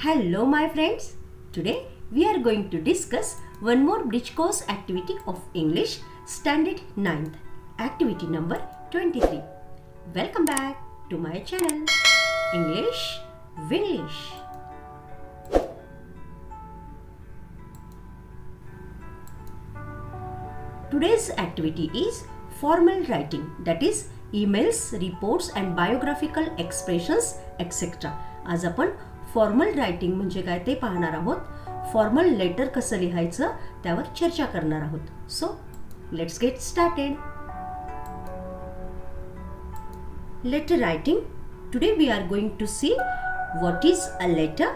Hello my friends. Today we are going to discuss one more bridge course activity of English Standard 9th. Activity number 23. Welcome back to my channel English Winglish. Today's activity is formal writing, that is emails, reports and biographical expressions etc. आज आपण formal writing म्हणजे काय ते पाहणार आहोत. Formal letter कसं लिहायचं त्यावर चर्चा करणार आहोत. So let's get started. Letter writing. Today we are going to see what is a letter,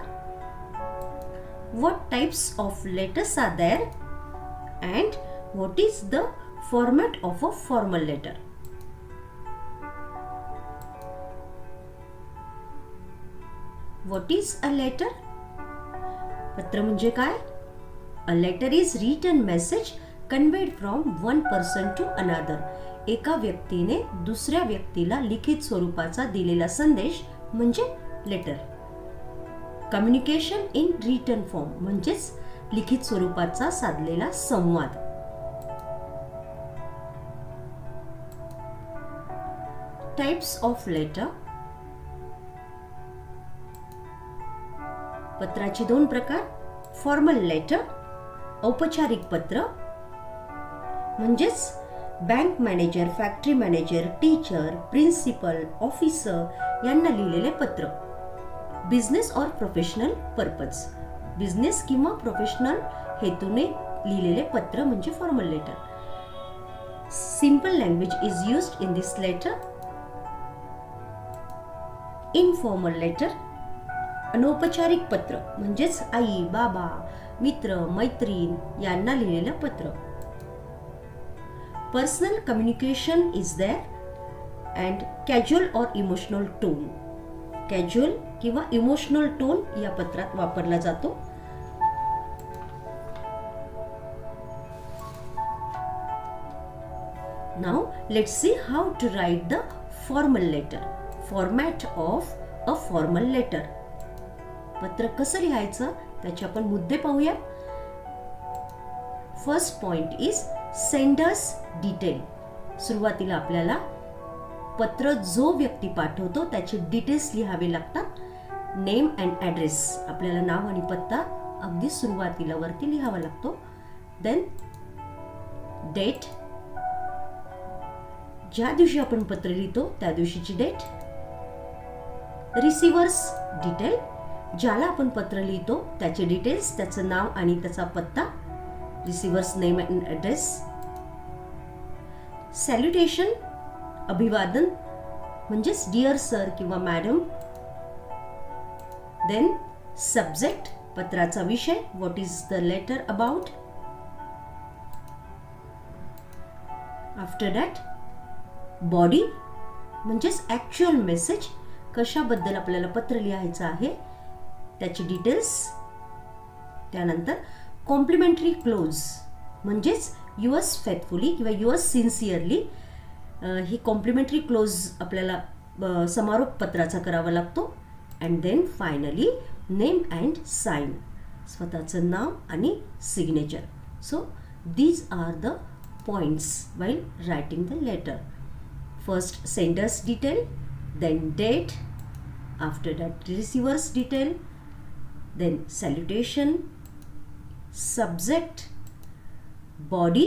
what types of letters are there, and what is the format of a formal letter. What is a letter? पत्र म्हणजे काय? A letter is written message conveyed from one person to another. एका व्यक्तीने दुसऱ्या व्यक्तीला लिखित स्वरूपाचा दिलेला संदेश म्हणजे letter. Communication in written form म्हणजेच लिखित स्वरूपाचा साधलेला संवाद. Types of letter. पत्राचे दोन प्रकार. फॉर्मल लेटर औपचारिक पत्र म्हणजेच bank manager, factory manager, teacher, principal, officer यांना लिहिलेले पत्र. बिझनेस और प्रोफेशनल पर्पज, बिझनेस किंवा प्रोफेशनल हेतूने लिहिलेले पत्र म्हणजे formal letter. Simple language is used in this letter. Informal letter अनौपचारिक पत्र म्हणजेच आई, बाबा, मित्र, मैत्रीण यांना लिहिलेलं पत्र. Personal communication is there and casual और इमोशनल टोन. कॅज्युअल किंवा इमोशनल टोन या पत्रात वापरला जातो. Now let's see how to write the formal letter. Format of a formal letter. पत्र कसं लिहायचं त्याचे आपण मुद्दे पाहूया. First point is sender's detail. सुरुवातीला आपल्याला पत्र जो व्यक्ती पाठवतो त्याचे डिटेल्स लिहावे लागतात. नेम अँड ॲड्रेस, आपल्याला नाव आणि पत्ता अगदी सुरुवातीला वरती लिहावा लागतो. देन डेट, ज्या दिवशी आपण पत्र लिहितो त्या दिवशीची डेट. रिसिव्हर्स डिटेल, ज्याला आपण पत्र लिहितो त्याचे डिटेल्स, त्याचं नाव आणि त्याचा पत्ता. Receiver's name and address. Salutation, अभिवादन म्हणजेच डिअर सर किंवा मॅडम. देन सब्जेक्ट, पत्राचा विषय, what is the letter about. After that body म्हणजेच ॲक्च्युअल मेसेज, कशाबद्दल आपल्याला पत्र लिहायचं आहे त्याची डिटेल्स. त्यानंतर कॉम्प्लिमेंटरी क्लोज म्हणजेच युअर्स फेथफुली किंवा युअर्स सिन्सिअरली. ही कॉम्प्लिमेंटरी क्लोज आपल्याला समारोप पत्राचा करावा लागतो. And then finally name and sign, स्वतःचं नाव आणि signature. So these are the points while writing the letter. First sender's detail, then date, after that receiver's detail, then salutation, subject, body,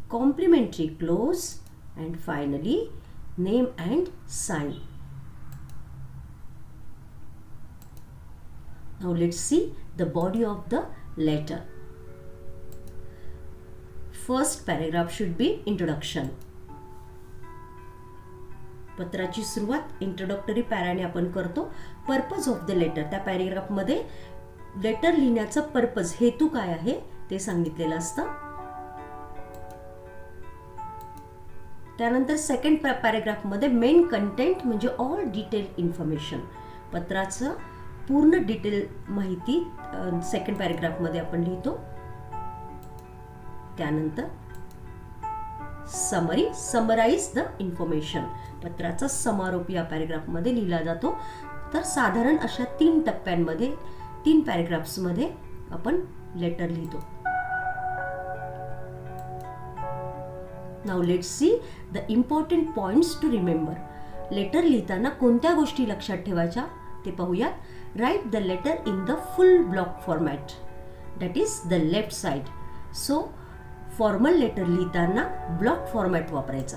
complimentary clause, and finally name and sign. Now let's see the body of the letter. First paragraph should be introduction. पत्राची सुरुवात introductory पॅराने आपण करतो. Purpose of the letter, त्या पॅरेग्राफमध्ये letter लिहिण्याचा purpose, हेतू काय आहे ते सांगितलेलं असतं. त्यानंतर सेकंड पॅरेग्राफमध्ये मेन कंटेंट म्हणजे ऑल डिटेल इन्फॉर्मेशन, पत्राचं पूर्ण डिटेल माहिती सेकंड पॅरेग्राफमध्ये आपण लिहितो. त्यानंतर समरी, समराइज द इन्फॉर्मेशन, पत्राचा समारोप या पॅरेग्राफमध्ये लिहिला जातो. तर साधारण अशा 3 टप्प्यांमध्ये 3 पॅराग्राफ्समध्ये आपण लेटर लिहितो. Now let's see the important points to remember. Letter लिहिताना कोणत्या गोष्टी लक्षात ठेवायच्या ते पाहूयात. Write the letter in the full block format, that is the left side. So formal letter लिहिताना ब्लॉक फॉर्मॅट वापरायचा.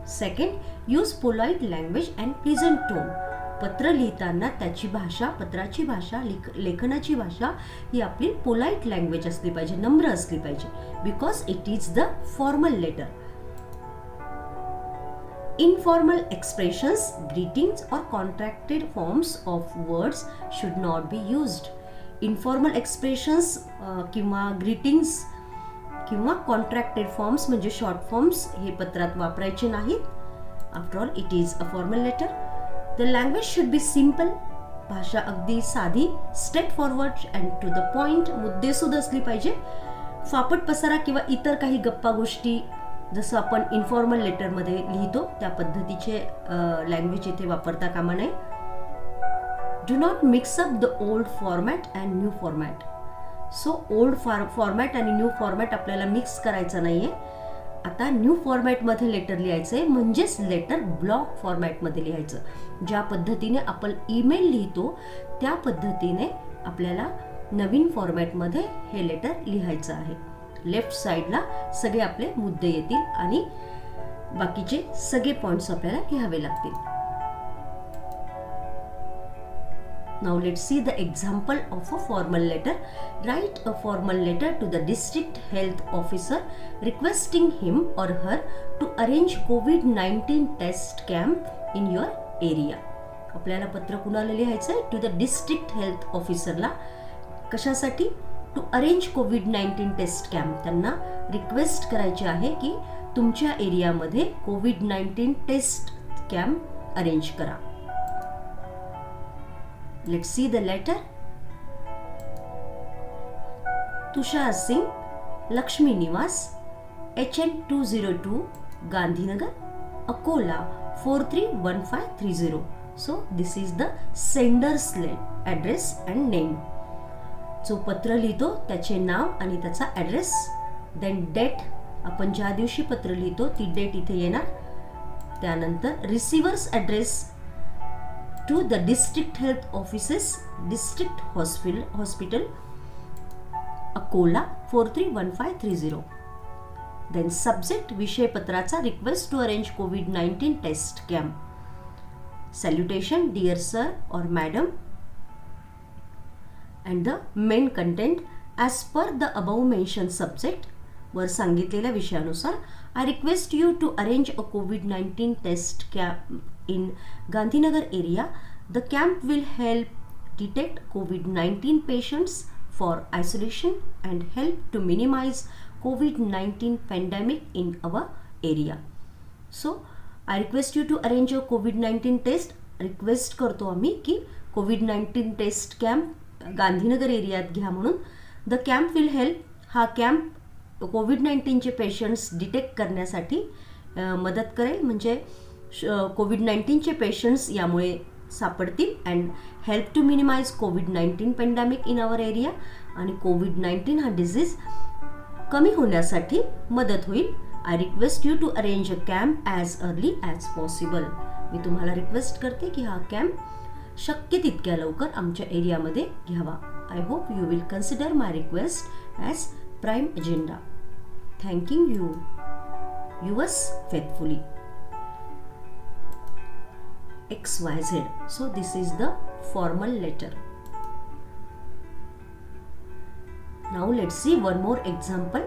Second, use polite language and pleasant tone. पत्र लिहिताना त्याची भाषा, पत्राची भाषा, लेखनाची भाषा ही आपली पोलाइट लँग्वेज असली पाहिजे, नम्र असली पाहिजे, because it is the formal letter. Informal expressions, greetings or contracted forms of words should not be used. Informal expressions किंवा greetings किंवा contracted forms म्हणजे short forms हे पत्रात वापरायचे नाहीत. After all, it is a formal letter. The language should be simple. भाषा अगदी साधी, straight forward and to the point, मुद्देसूद असली पाहिजे. फापट पसारा किंवा इतर काही गप्पा गोष्टी जसं आपण इन्फॉर्मल लेटरमध्ये लिहितो त्या पद्धतीचे लँग्वेज इथे वापरता कामा नये. Do not mix up the old format and new format. So old format आणि न्यू फॉर्मॅट आपल्याला मिक्स करायचं नाहीये. आता न्यू फॉर्मॅटमध्ये लेटर लिहायचं आहे, म्हणजेच लेटर ब्लॉक फॉर्मॅटमध्ये लिहायचं. ज्या पद्धतीने आपण ईमेल लिहितो त्या पद्धतीने आपल्याला नवीन फॉर्मॅटमध्ये हे लेटर लिहायचं आहे. लेफ्ट साइडला सगळे आपले मुद्दे येतील आणि बाकीचे सगळे पॉइंट्स आपल्याला लिहावे लागतील. Now let's see the example of a formal letter. Write a formal letter to the district health officer requesting him or her to arrange COVID-19 test camp in your area. आपल्याला पत्र कुणाला लिहायचं आहे? To the district health ऑफिसरला. कशासाठी? To arrange COVID-19 test camp. त्यांना request करायची आहे की तुमच्या एरियामध्ये COVID-19 टेस्ट कॅम्प अरेंज करा. Let's see the letter. Tushar Singh, Laxmi Niwas, HN 202 Gandhinagar, Akola 431530. So this is the sender's address and name. जो पत्र लिहितो त्याचे नाव आणि त्याचा ॲड्रेस. देन डेट, आपण ज्या दिवशी पत्र लिहितो ती डेट इथे येणार. त्यानंतर receiver's address to the district health offices, district hospital Akola 431530. Then subject, विषय पत्राचा request to arrange COVID-19 test camp. Salutation, dear sir or madam. and the main content as per the above mentioned subject. वर सांगितलेल्या विषयानुसार I request you to arrange a COVID-19 test camp in Gandhinagar area. The camp will help detect COVID-19 patients for isolation and help to minimize COVID-19 pandemic in our area. So I request you to arrange a COVID-19 test. Request करतो आम्ही की COVID-19 test camp Gandhinagar एरियात घ्या म्हणून. The camp will help, हा camp COVID-19चे patients detect करण्यासाठी मदत करेल, म्हणजे COVID-19चे पेशंट्स यामुळे सापडतील. And help to minimize COVID-19 pandemic in our area. आणि COVID-19 हा डिझीज कमी होण्यासाठी मदत होईल. I request you to arrange a camp as early as possible. मी तुम्हाला रिक्वेस्ट करते की हा कॅम्प शक्य तितक्या लवकर आमच्या एरियामध्ये घ्यावा. I hope you will consider my request as prime agenda. Thanking you. Yours faithfully XYZ. So this is the formal letter. Now let's see one more example.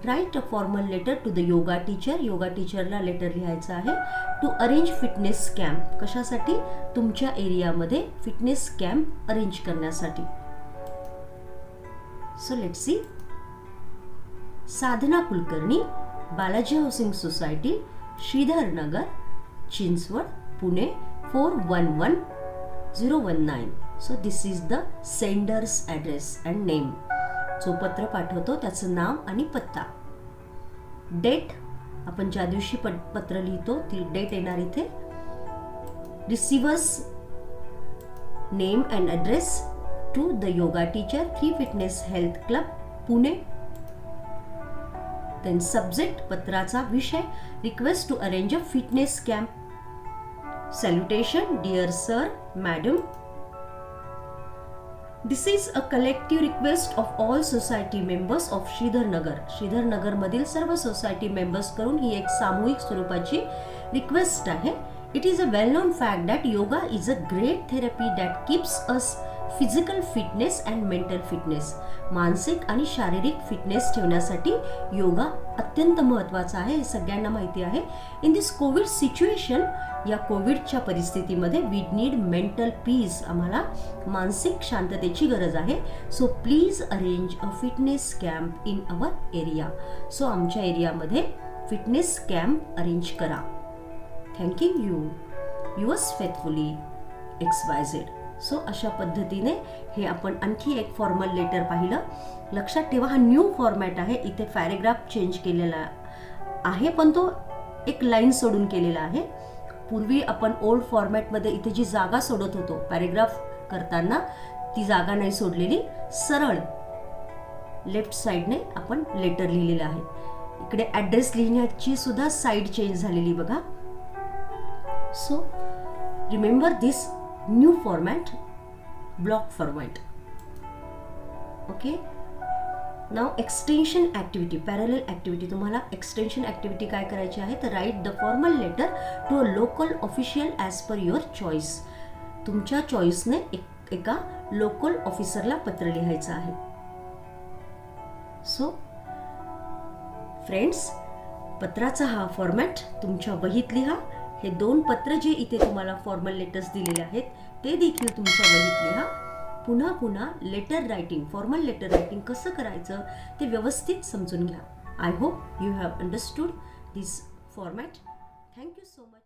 Write a formal letter to the yoga teacher. Yoga टीचरला letter लिहायचं आहे. To arrange fitness camp. कशासाठी? तुमच्या एरियामध्ये fitness camp arrange करण्यासाठी. So let's see. Sadhana Kulkarni, Balaji housing society, Shridhar Nagar, Chinchwad, Pune 411019. So this is the sender's address and name. जो पत्र पाठवतो त्याचं नाव आणि पत्ता. डेट, आपण ज्या दिवशी पत्र लिहितो ती डेट येणार इथे. Receiver's name and address to the yoga teacher, 3 fitness health club, Pune. Then subject, पत्राचा विषय, request to arrange a fitness camp. Salutation, dear sir, madam. This is a collective request of all society members of Shridhar Nagar. Shridhar Nagar मधील सर्व society members करून ही एक सामूहिक स्वरूपाची request आहे. It is a well non fact that yoga is a great therapy that keeps us physical fitness and mental fitness. मानसिक आणि शारीरिक फिटनेस ठेवण्यासाठी योगा अत्यंत महत्त्वाचा आहे, हे सगळ्यांना माहिती आहे. इन दिस कोविड सिच्युएशन, या कोविडच्या परिस्थितीमध्ये वी नीड मेंटल पीस. आम्हाला मानसिक शांततेची गरज आहे. So please arrange a fitness camp in our area. So आमच्या एरियामध्ये फिटनेस कॅम्प अरेंज करा. Thank you you. Yours faithfully XYZ. So अशा पद्धतीने हे आपण आणखी एक फॉर्मल लेटर पाहिलं. लक्षात ठेवा, हा न्यू फॉर्मॅट आहे. इथे पॅरेग्राफ चेंज केलेला आहे, पण तो एक लाईन सोडून केलेला आहे. पूर्वी आपण ओल्ड फॉर्मॅटमध्ये इथे जी जागा सोडत होतो पॅरेग्राफ करताना, ती जागा नाही सोडलेली. सरळ लेफ्ट साईडने आपण लेटर लिहिलेलं आहे. इकडे ॲड्रेस लिहिण्याची सुद्धा साईड चेंज झालेली बघा. So remember this new format, block format. Okay. नाव एक्सटेन्शन ॲक्टिव्हिटी, पॅरलल ॲक्टिव्हिटी. तुम्हाला एक्सटेन्शन ॲक्टिव्हिटी काय करायची आहे तर write the formal letter to a local official as per your choice. तुमच्या चॉईसने एका लोकल ऑफिसरला पत्र लिहायचं आहे. सो फ्रेंड्स, पत्राचा हा फॉर्मॅट तुमच्या वहीत लिहा. हे 2 पत्र जे इथे तुम्हाला फॉर्मल लेटर्स दिलेले आहेत ते देखील तुमच्या वहीत लिहा. पुन्हा पुन्हा letter writing, formal letter writing कसं करायचं ते व्यवस्थित समजून घ्या. I hope you have understood this format. Thank you so much.